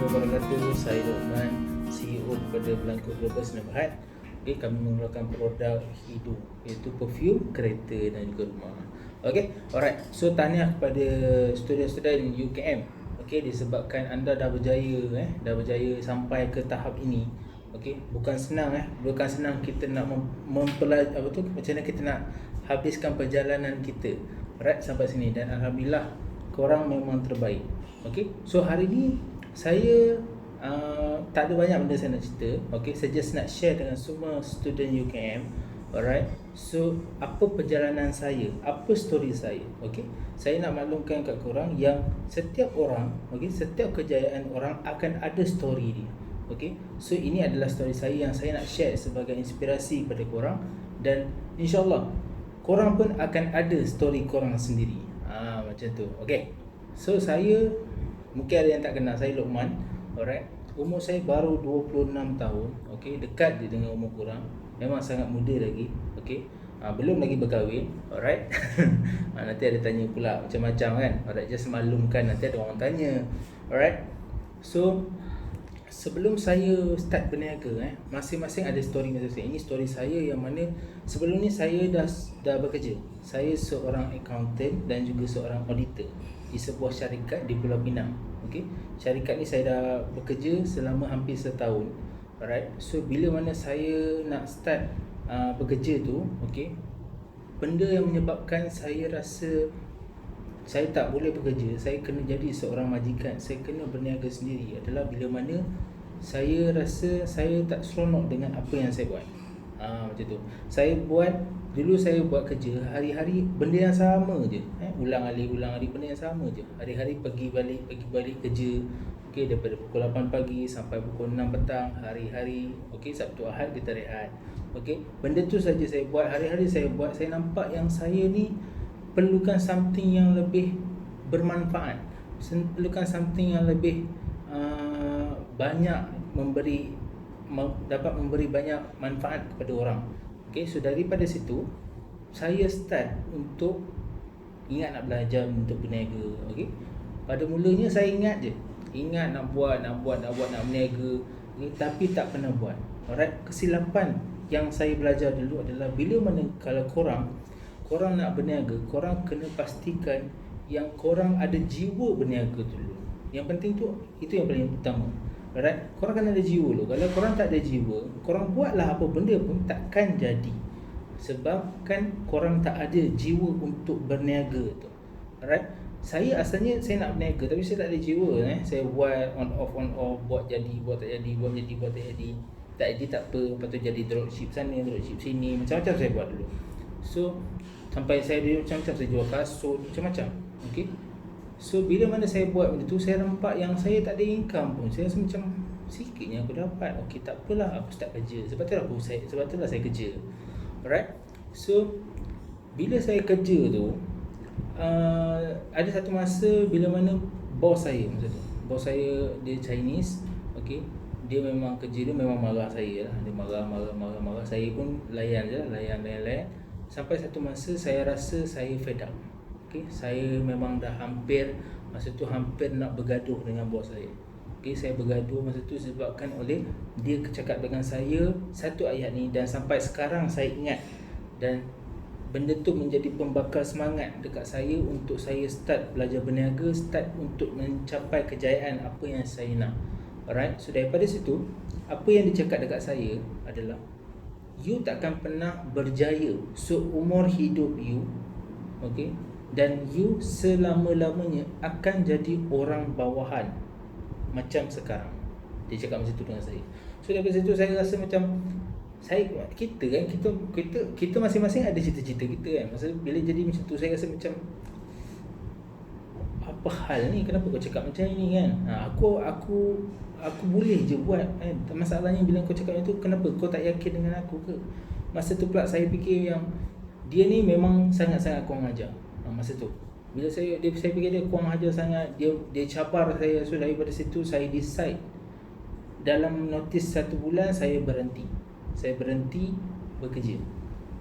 wabarakatuh. Saya Luqman, CEO kepada Blanco Global Sdn Bhd. Okay, kami mengeluarkan produk hidup iaitu perfume, kereta dan juga rumah. Okay, alright. So tahniah kepada student-student UKM. Okay, disebabkan anda dah berjaya sampai ke tahap ini. Okay, bukan senang bukan senang kita nak macam mana kita nak habiskan perjalanan kita sampai sini, dan alhamdulillah korang memang terbaik. Okay, so hari ni saya tak ada banyak benda saya nak cerita. Okay, saya just nak share dengan semua student UKM. Alright, so apa perjalanan saya, apa story saya. Okay, saya nak maklumkan kat korang yang setiap orang, setiap kejayaan orang akan ada story dia. Okay, so ini adalah story saya yang saya nak share sebagai inspirasi kepada korang, dan insyaAllah korang pun akan ada story korang sendiri. Macam tu. Okay, so saya, mungkin ada yang tak kenal, saya Luqman. Alright, umur saya baru 26 tahun. Okay, dekat je dengan umur korang. Memang sangat muda lagi. Okay, belum lagi berkahwin. Alright. Nanti ada tanya pula macam-macam kan. Alright, just maklumkan, nanti ada orang tanya. Alright, so sebelum saya start berniaga, masing-masing ada story masing-masing. Ini story saya yang mana sebelum ni saya dah bekerja. Saya seorang accountant dan juga seorang auditor di sebuah syarikat di Pulau Pinang. Okay, syarikat ni saya dah bekerja selama hampir setahun. Alright, so bila mana saya nak start bekerja tu, okay, benda yang menyebabkan saya rasa saya tak boleh bekerja, saya kena jadi seorang majikan, saya kena berniaga sendiri, adalah bila mana saya rasa saya tak seronok dengan apa yang saya buat. Macam tu. Dulu saya buat kerja hari-hari benda yang sama je, ulang alik benda yang sama je. Hari-hari pergi balik kerja. Okey, daripada pukul 8 pagi sampai pukul 6 petang hari-hari. Okey, Sabtu Ahad kita rehat. Okey, benda tu saja saya buat, hari-hari saya buat. Saya nampak yang saya ni perlukan something yang lebih bermanfaat, perlukan something yang lebih banyak dapat memberi banyak manfaat kepada orang. Okay, so daripada situ saya start untuk ingat nak belajar untuk berniaga. Okay, pada mulanya saya ingat nak buat nak berniaga ni, tapi tak pernah buat. Alright, kesilapan yang saya belajar dulu adalah bila mana kalau korang nak berniaga, korang kena pastikan yang korang ada jiwa berniaga dulu. Yang penting tu, itu yang paling utama. Alright, korang kena ada jiwa dulu. Kalau korang tak ada jiwa, korang buatlah apa benda pun takkan jadi. Sebab kan korang tak ada jiwa untuk berniaga tu. Alright, saya asalnya saya nak berniaga tapi saya tak ada jiwa. Saya buat on off, buat jadi, buat tak jadi, buat jadi, buat tak jadi. Tak jadi tak apa, lepas tu jadi dropship sana, dropship sini, macam-macam saya buat dulu. So sampai saya dia macam-macam, saya jual kasut, macam-macam. Okay, so bila mana saya buat benda tu, saya nampak yang saya tak ada income pun. Saya rasa macam sikitnya aku dapat. Okay, tak apalah, aku start kerja. Sebab tu lah saya kerja. Alright, so bila saya kerja tu, ada satu masa bila mana bos saya dia Chinese. Okay, dia memang kerja dia memang marah saya lah. Dia marah. Saya pun layan. Sampai satu masa saya rasa saya fed up. Okay, saya memang dah hampir nak bergaduh dengan bos saya. Okay, saya bergaduh masa tu disebabkan oleh dia cakap dengan saya satu ayat ni, dan sampai sekarang saya ingat, dan benda tu menjadi pembakar semangat dekat saya untuk saya start belajar berniaga, start untuk mencapai kejayaan apa yang saya nak. Alright, so daripada situ apa yang dia cakap dekat saya adalah, you takkan pernah berjaya seumur hidup you. Okay, dan you selama-lamanya akan jadi orang bawahan macam sekarang. Dia cakap macam tu dengan saya. So daripada situ saya rasa macam kita masing-masing ada cita-cita kita kan. Masa bila jadi macam tu, saya rasa macam apa hal ni, kenapa kau cakap macam ni kan? Aku boleh je buat kan. Masalahnya bila kau cakap macam tu, kenapa kau tak yakin dengan aku ke? Masa tu pula saya fikir yang dia ni memang sangat-sangat kurang ajar. Masa tu bila saya fikir dia kurang ajar sangat, dia cabar saya. So daripada situ saya decide, dalam notis 1 bulan saya berhenti bekerja.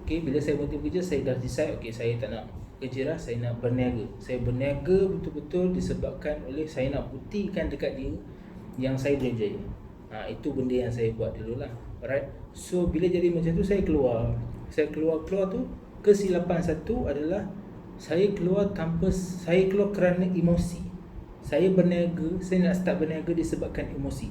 Okay, bila saya berhenti bekerja, saya dah decide, okay, saya tak nak kerja lah, saya nak berniaga. Saya berniaga betul-betul disebabkan oleh saya nak buktikan dekat dia yang saya boleh berjaya. Itu benda yang saya buat dulu lah. Alright. So bila jadi macam tu, saya keluar tu, kesilapan satu adalah saya keluar kerana emosi. Saya berniaga, saya nak start berniaga disebabkan emosi.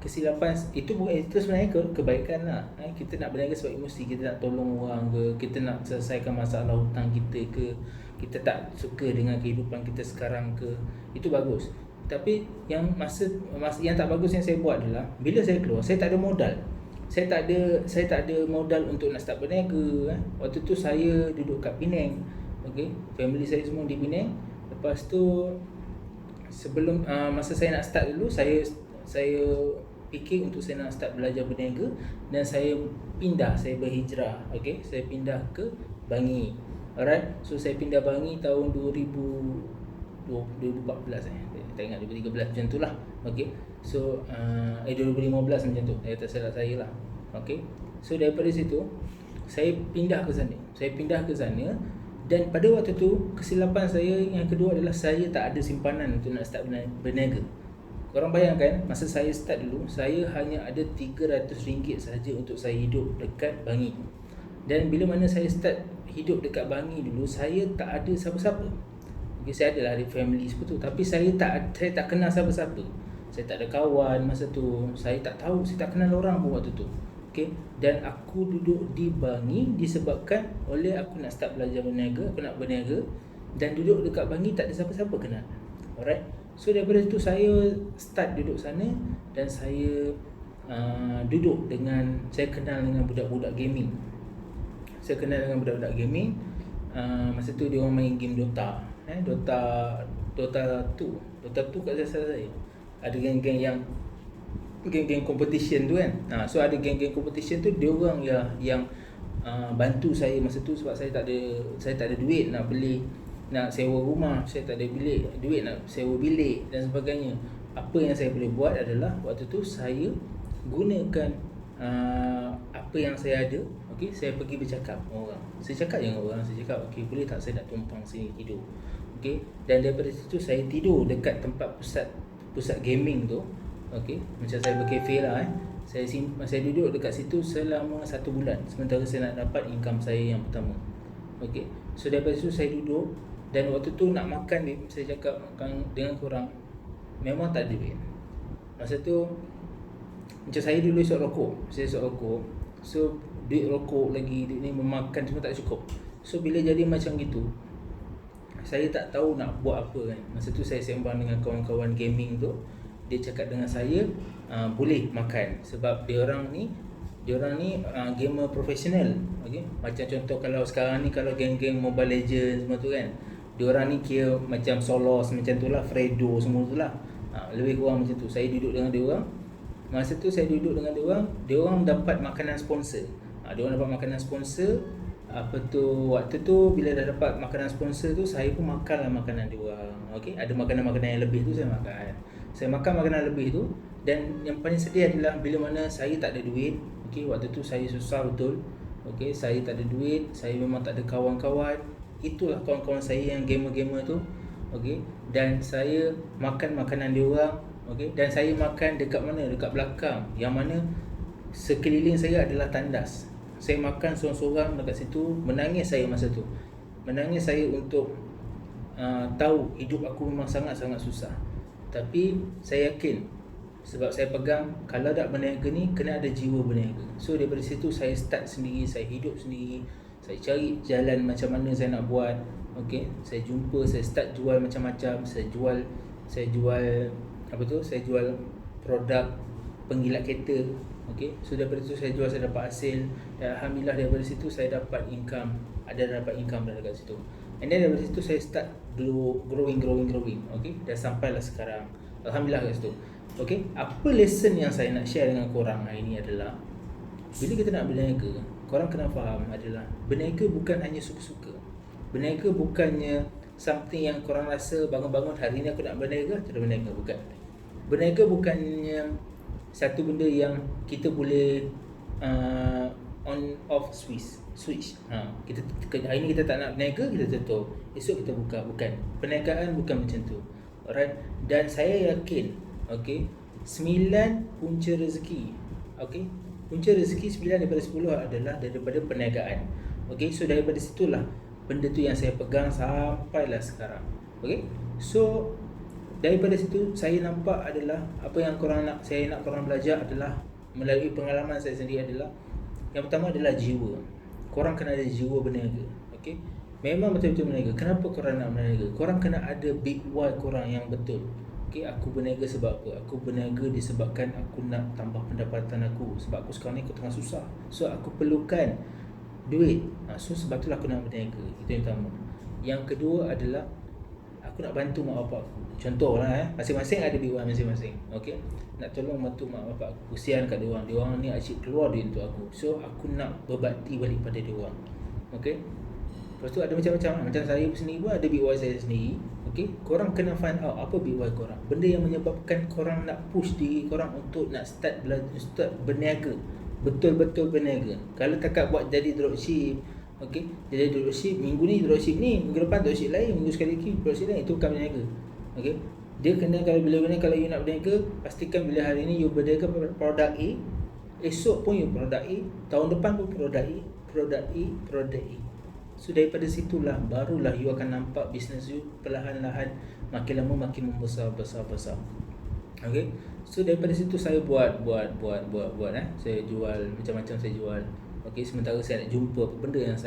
Kesilapan itu sebenarnya kebaikan lah. Kita nak berniaga sebab emosi, kita nak tolong orang ke, kita nak selesaikan masalah hutang kita ke, kita tak suka dengan kehidupan kita sekarang ke, itu bagus. Tapi yang yang tak bagus yang saya buat adalah bila saya keluar, saya tak ada modal. Saya tak ada modal untuk nak start berniaga. Waktu tu saya duduk kat Penang. Okey, family saya semua di Penang. Lepas tu sebelum masa saya nak start dulu, saya fikir untuk saya nak start belajar berniaga, dan saya berhijrah. Okey, saya pindah ke Bangi. Alright. So saya pindah Bangi tahun 2014 tak ingat, 2013 macam tu lah. Okay. So 2015 macam tu, tak salah saya lah. Okay. So daripada situ saya pindah ke sana. Dan pada waktu tu kesilapan saya yang kedua adalah saya tak ada simpanan untuk nak start berniaga. Korang bayangkan, masa saya start dulu, saya hanya ada RM300 sahaja untuk saya hidup dekat Bangi. Dan bila mana saya start hidup dekat Bangi dulu, saya tak ada siapa-siapa. Okay, saya adalah ada family seperti tu, tapi saya tak kenal siapa-siapa. Saya tak ada kawan masa tu, saya tak kenal orang pun waktu tu. Okay, dan aku duduk di Bangi disebabkan oleh aku nak start belajar berniaga, aku nak berniaga, dan duduk dekat Bangi tak ada siapa-siapa kenal. Alright. So daripada itu saya start duduk sana, dan saya saya kenal dengan budak-budak gaming. Masa tu dia orang main game Dota. Dota 2 kat saya. Ada geng-geng competition tu kan. So ada geng-geng competition tu, dia orang yang bantu saya masa tu, sebab saya tak ada duit nak sewa rumah, saya tak ada duit nak sewa bilik dan sebagainya. Apa yang saya boleh buat adalah waktu tu saya gunakan apa yang saya ada. Okey, saya pergi bercakap dengan orang. Saya cakap dengan orang, saya cakap, okey, boleh tak saya nak tumpang sini tidur. Okey, dan daripada situ saya tidur dekat tempat pusat gaming tu. Okey, macam saya berkafe lah. Saya duduk dekat situ selama 1 bulan, sementara saya nak dapat income saya yang pertama. Okey, so daripada situ saya duduk, dan waktu tu nak makan ni, saya cakap dengan korang, memang tak ada duit. Masa tu macam saya dulu isap rokok. So duit rokok lagi, duit ni memakan semua tak cukup. So bila jadi macam gitu, saya tak tahu nak buat apa kan. Masa tu saya sembang dengan kawan-kawan gaming tu. Dia cakap dengan saya, boleh makan, sebab dia orang ni gamer profesional. Okay? Macam contoh kalau sekarang ni, kalau geng-geng Mobile Legends semua tu kan, dia orang ni kira macam Solos macam tu lah, Fredo semua tu lah. Lebih kurang macam tu. Saya duduk dengan dia orang. Masa tu saya duduk dengan dia orang dapat makanan sponsor. Dia orang dapat makanan sponsor. Waktu tu bila dah dapat makanan sponsor tu, saya pun makanlah makanan dia orang. Okey, ada makanan-makanan yang lebih tu saya makan. Saya makan makanan lebih tu, dan yang paling sedih adalah bila mana saya tak ada duit. Okey, waktu tu saya susah betul. Okey, saya tak ada duit, saya memang tak ada kawan-kawan. Itulah kawan-kawan saya yang gamer-gamer tu. Okey, dan saya makan makanan dia orang. Okey, dan saya makan dekat mana? Dekat belakang, yang mana sekeliling saya adalah tandas. Saya makan seorang-seorang dekat situ. Menangis saya masa tu. Menangis saya untuk tahu hidup aku memang sangat-sangat susah. Tapi saya yakin, sebab saya pegang, kalau nak berniaga ni kena ada jiwa berniaga. So daripada situ saya start sendiri, saya hidup sendiri. Saya cari jalan macam mana saya nak buat. Okey, saya start jual macam-macam. Saya jual saya jual produk penggilat kereta. Okey, so daripada situ saya jual, saya dapat hasil, dan alhamdulillah daripada situ saya dapat income. Dapat income dekat situ. And then daripada situ saya start growing. Okey, dan sampailah sekarang. Alhamdulillah kat situ. Okey, apa lesson yang saya nak share dengan korang hari ni adalah, bila kita nak berniaga, korang kena faham adalah berniaga bukan hanya suka-suka. Berniaga bukannya something yang korang rasa bangun-bangun hari ni aku nak berniaga, terus berniaga. Bukan. Berniaga bukannya satu benda yang kita boleh on off switch. Kita hari ni kita tak nak berniaga, kita tutup. Esok kita buka. Bukan. Perniagaan bukan macam tu. Alright. Dan saya yakin, okey, 9 punca rezeki. Okey. Punca rezeki 9 daripada 10 adalah daripada perniagaan. Okey, so daripada situlah benda tu yang saya pegang sampailah sekarang. Okey. So daripada situ saya nampak adalah apa yang saya nak korang belajar adalah melalui pengalaman saya sendiri adalah yang pertama adalah jiwa. Korang kena ada jiwa berniaga. Okey. Memang betul-betul berniaga. Kenapa korang nak berniaga? Korang kena ada big why korang yang betul. Okey, aku berniaga sebab apa? Aku berniaga disebabkan aku nak tambah pendapatan aku. Sebab aku sekarang ni aku tengah susah. So aku perlukan duit. So sebab itulah aku nak berniaga. Itu yang pertama. Yang kedua adalah aku nak bantu mak bapak aku. Contohlah masing-masing ada big why masing-masing. Okey. Nak tolong bantu mak bapak aku. Kesian kat diorang. Diorang ni asyik keluar duit untuk aku. So aku nak berbakti balik pada diorang. Okey. Lepas tu ada macam-macam. Macam saya sendiri pun ada big why saya sendiri. Okay, korang kena find out apa big why korang. Benda yang menyebabkan korang nak push diri korang untuk nak start berniaga. Betul-betul berniaga. Kalau takat buat jadi dropship, okay, jadi dropship, minggu ni dropship ni, minggu depan dropship lain, minggu sekali lagi dropship lain, itu bukan berniaga. Okay, dia kena kalau kalau you nak berniaga, pastikan bila hari ni you berniaga produk A, esok pun you produk A, tahun depan pun produk A, produk A, produk A. So daripada situlah barulah you akan nampak bisnes you perlahan-lahan makin lama makin membesar. Okay. So daripada situ saya buat saya jual macam-macam saya jual. Okay, sementara saya nak jumpa apa benda yang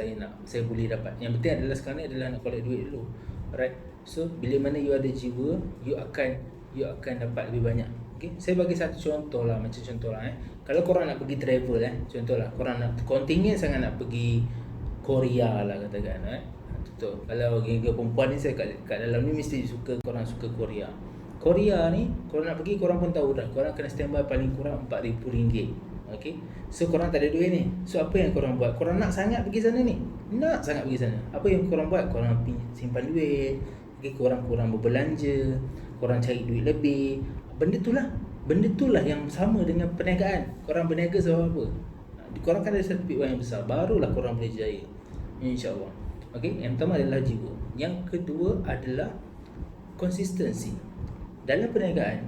saya boleh dapat. Yang penting adalah sekarang ni adalah nak collect duit dulu. Alright. So bila mana you ada jiwa, you akan dapat lebih banyak. Okay. Saya bagi satu contoh lah, macam contoh lah kalau korang nak pergi travel contohlah korang nak kontingen sangat nak pergi Korea lah katakan betul. Kalau geng perempuan ni saya kat dalam ni mesti korang suka Korea. Korea ni korang nak pergi, korang pun tahu dah, korang kena standby paling kurang RM4,000. Okey. So korang tak ada duit ni. So apa yang korang buat? Korang nak sangat pergi sana ni. Nak sangat pergi sana. Apa yang korang buat? Korang simpan duit. Okey, korang berbelanja, korang cari duit lebih. Benda tu lah yang sama dengan perniagaan. Korang berniaga sebab apa? Korang kan ada satu big why yang besar, barulah korang boleh jaya, InsyaAllah. Okay, yang pertama adalah jiwa. Yang kedua adalah konsistensi. Dalam perniagaan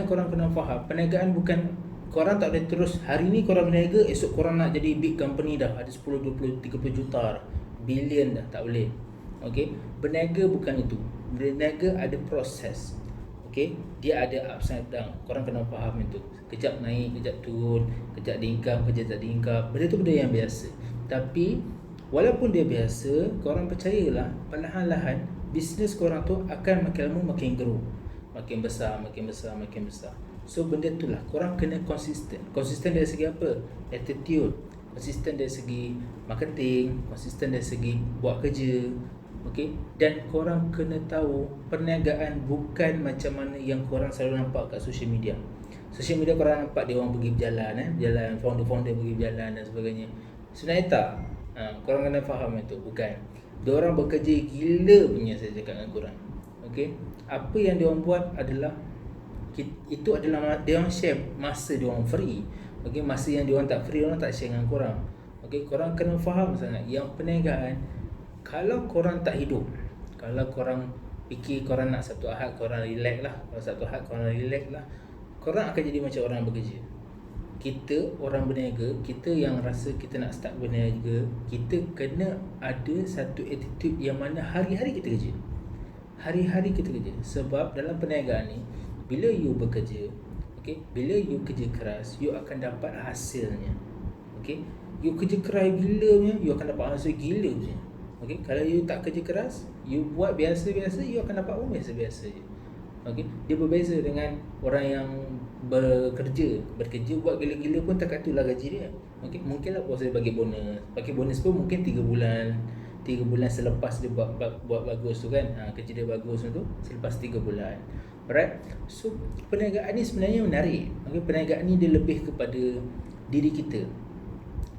korang kena faham, perniagaan bukan korang tak boleh terus hari ni korang berniaga, esok korang nak jadi big company dah, ada 10, 20, 30 juta bilion dah, tak boleh. Okay, berniaga bukan itu. Berniaga ada proses. Okay, dia ada ups and down. Korang kena faham itu. Kejap naik, kejap turun, kejap ada income, kejap tak ada income. Benda tu benda yang biasa. Tapi walaupun dia biasa, korang percayalah perlahan-lahan bisnes korang tu akan makin lama makin grow, makin besar. So benda tu lah korang kena konsisten. Konsisten dari segi apa? Attitude. Konsisten dari segi marketing, konsisten dari segi buat kerja. Okay? Dan korang kena tahu perniagaan bukan macam mana yang korang selalu nampak kat social media. Social media korang nampak dia orang pergi berjalan, jalan, founder pergi berjalan dan sebagainya. Sebenarnya tak. Korang kena faham itu. Bukan. Dia orang bekerja gila punya, saya cakap dengan korang. Okay? Apa yang dia orang buat adalah, itu adalah dia orang share masa dia orang free. Okay? Masa yang dia orang tak free, dia orang tak share dengan korang. Okay? Korang kena faham sangat yang perniagaan, kalau korang tak hidup, kalau korang fikir korang nak satu ahad korang relax lah, kalau satu ahad korang relax lah, korang akan jadi macam orang bekerja. Kita orang berniaga, kita yang rasa kita nak start berniaga, kita kena ada satu attitude yang mana hari-hari kita kerja. Hari-hari kita kerja. Sebab dalam perniagaan ni, bila you bekerja, okay, bila you kerja keras, you akan dapat hasilnya. Okay, you kerja keras gila punya, you akan dapat hasil gila punya. Okay, kalau you tak kerja keras, you buat biasa-biasa, you akan dapat pun biasa-biasa je. Okay, dia berbeza dengan orang yang bekerja buat gila-gila pun takat tu lah gaji dia. Okay, mungkinlah bos dia bagi bonus pun mungkin 3 bulan selepas dia buat bagus tu kan. Kerja dia bagus tu selepas 3 bulan. Alright. So perniagaan ni sebenarnya menarik. Okay, perniagaan ni dia lebih kepada diri kita.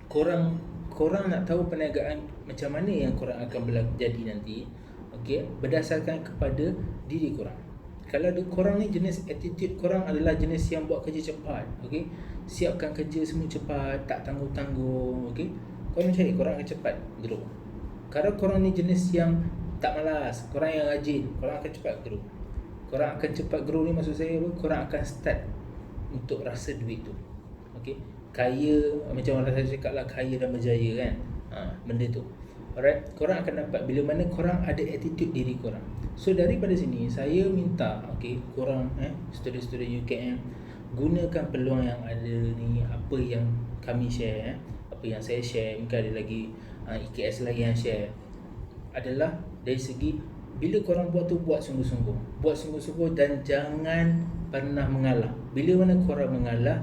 Korang nak tahu perniagaan macam mana yang korang akan jadi nanti, okay, berdasarkan kepada diri korang. Kalau korang ni jenis attitude korang adalah jenis yang buat kerja cepat, okay, siapkan kerja semua cepat, tak tanggung-tanggung, okay, korang cari korang akan cepat grow. Kalau korang ni jenis yang tak malas, korang yang rajin, korang akan cepat grow. Korang akan cepat grow ni maksud saya apa? Korang akan start untuk rasa duit tu. Okay, kaya, macam orang saya cakap lah, kaya dan berjaya kan, benda tu. Alright, korang akan dapat bila mana korang ada attitude diri korang. So daripada sini saya minta korang student-student UKM, gunakan peluang yang ada ni, apa yang kami share, apa yang saya share, mungkin ada lagi IKS lagi yang share, adalah dari segi bila korang buat tu, buat sungguh-sungguh dan jangan pernah mengalah. Bila mana korang mengalah,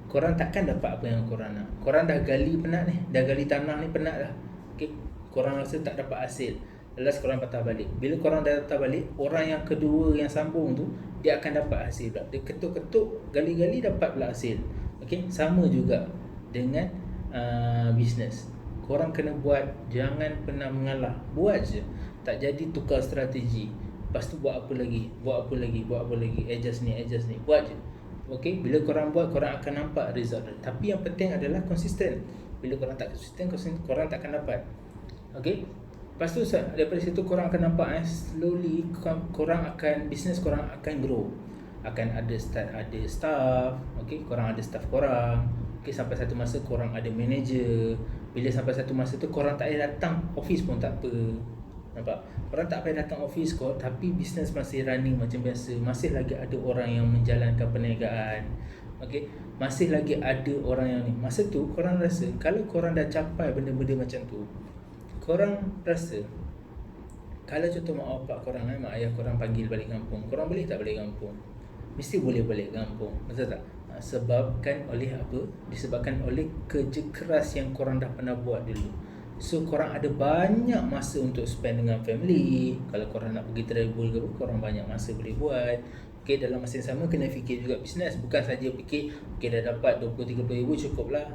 korang takkan dapat apa yang korang nak. Korang dah gali penat ni, dah gali tanah ni penat dah. Korang rasa tak dapat hasil, last korang patah balik. Bila korang dah patah balik, orang yang kedua yang sambung tu, dia akan dapat hasil pula. Dia ketuk-ketuk, gali-gali, dapat pula hasil. Sama juga dengan bisnes. Korang kena buat, jangan pernah mengalah. Buat je. Tak jadi tukar strategi. Lepas tu buat apa lagi, adjust ni. Buat je. Bila korang buat, korang akan nampak result. Tapi yang penting adalah konsisten. Bila korang tak konsisten, korang tak akan dapat. Lepas tu daripada situ korang akan nampak slowly korang akan, bisnes korang akan grow. Akan ada staff, korang ada staff korang. Sampai satu masa korang ada manager. Bila sampai satu masa tu korang tak payah datang office pun tak apa. Nampak? Korang tak payah datang office tapi bisnes masih running macam biasa. Masih lagi ada orang yang menjalankan perniagaan. Masih lagi ada orang yang ni. Masa tu korang rasa kalau korang dah capai benda-benda macam tu, korang rasa kalau contoh mak bapak korang, mak ayah korang panggil balik kampung, korang boleh tak balik kampung? Mesti boleh balik kampung. Betul tak? Sebabkan oleh apa? Disebabkan oleh kerja keras yang korang dah pernah buat dulu. So korang ada banyak masa untuk spend dengan family. Kalau korang nak pergi travel ke apa, korang banyak masa boleh buat. Dalam masa yang sama kena fikir juga bisnes. Bukan saja fikir dah dapat 20-30 ribu cukup lah.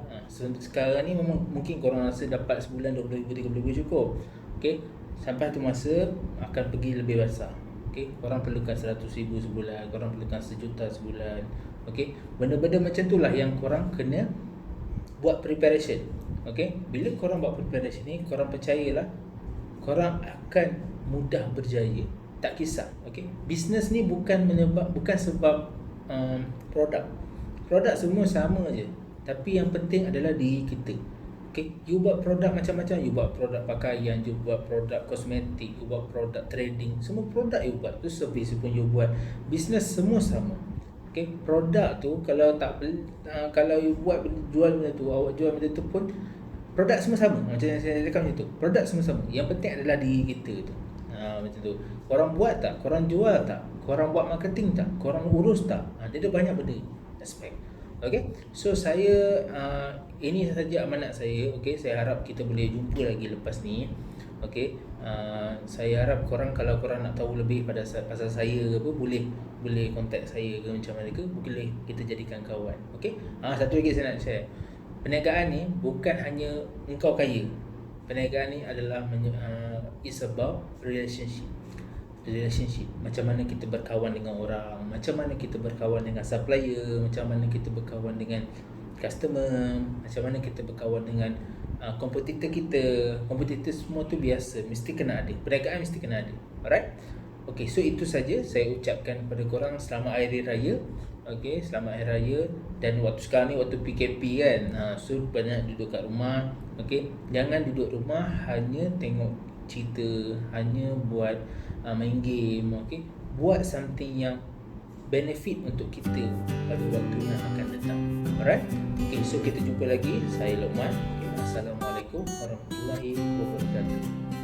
Sekarang ni memang mungkin korang rasa dapat sebulan 20 ribu, 30 ribu cukup. Sampai tu masa akan pergi lebih besar. Korang perlukan 100 ribu sebulan, korang perlukan 1 juta sebulan. Benda-benda macam tu lah yang korang kena buat preparation. Bila korang buat preparation ni, korang percayalah korang akan mudah berjaya. Tak kisah. Bisnes ni bukan sebab produk semua sama je. Tapi yang penting adalah diri kita. You buat produk macam-macam, you buat produk pakaian, you buat produk kosmetik, you buat produk trading, semua produk you buat. Tu servis pun you buat. Bisnes semua sama. Produk tu kalau kalau you buat jual benda tu, awak jual benda tu pun produk semua sama. Macam yang saya cakap macam tu. Produk semua sama. Yang penting adalah diri kita tu. Macam tu. Korang buat tak? Korang jual tak? Korang buat marketing tak? Korang urus tak? Dia ada banyak benda aspek. So saya ini sahaja amanat saya. Saya harap kita boleh jumpa lagi lepas ni. Saya harap korang, kalau korang nak tahu lebih pasal saya ke apa, boleh contact saya ke macam mana ke, boleh kita jadikan kawan. Satu lagi saya nak share. Perniagaan ni bukan hanya engkau kaya. Perniagaan ni adalah it's about relationship. Macam mana kita berkawan dengan orang, macam mana kita berkawan dengan supplier, macam mana kita berkawan dengan customer, macam mana kita berkawan dengan kompetitor kita. Kompetitor semua tu biasa, mesti kena ada. Perniagaan mesti kena ada. Alright? So itu saja saya ucapkan kepada korang selamat Hari Raya. Selamat Hari Raya. Dan waktu sekarang ni waktu PKP kan, so banyak duduk kat rumah. Jangan duduk rumah hanya tengok cerita, hanya buat main game. Buat something yang benefit untuk kita pada waktu yang akan datang. Alright? So kita jumpa lagi. Saya Luqman. Assalamualaikum warahmatullahi wabarakatuh.